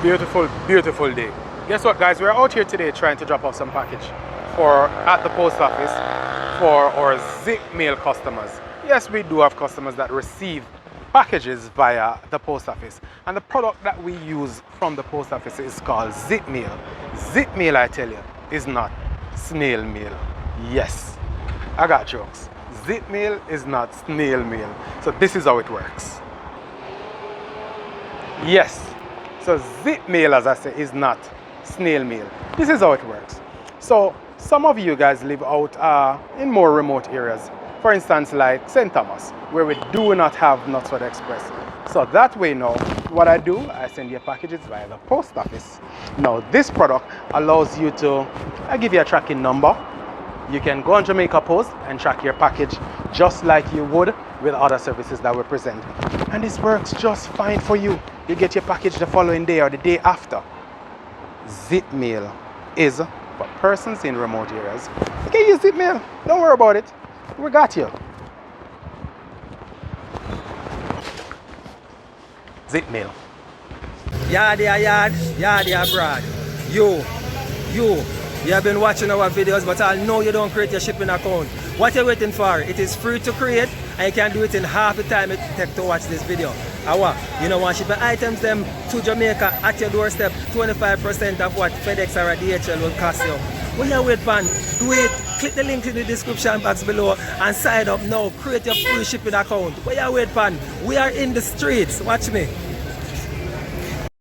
Beautiful, beautiful day. Guess what, guys? We're out here today trying to drop off some package at the post office for our zip mail customers. Yes, we do have customers that receive packages via the post office, and the product that we use from the post office is called zip mail. Zip mail, I tell you, is not snail mail. Yes, I got jokes. Zip mail is not snail mail. So this is how it works. Yes. So zip mail, as I say, is not snail mail. This is how it works. So some of you guys live out in more remote areas. For instance, like St. Thomas, where we do not have Knutsford Express. So that way now, what I do, I send your packages via the post office. Now this product allows you to, I give you a tracking number. You can go on Jamaica Post and track your package just like you would with other services that we present. And this works just fine for you. You get your package the following day or the day after. Zip mail is for persons in remote areas. You can use zip mail. Don't worry about it. We got you. Zip mail. Yard, abroad. You have been watching our videos, but I know you don't create your shipping account. What you're waiting for? It is free to create, and you can do it in half the time it takes to watch this video. You know, want shipping items them to Jamaica at your doorstep, 25% of what FedEx or DHL will cost you. What you wait for? Do it. Click the link in the description box below and sign up now. Create your free shipping account. What you wait for? We are in the streets. Watch me.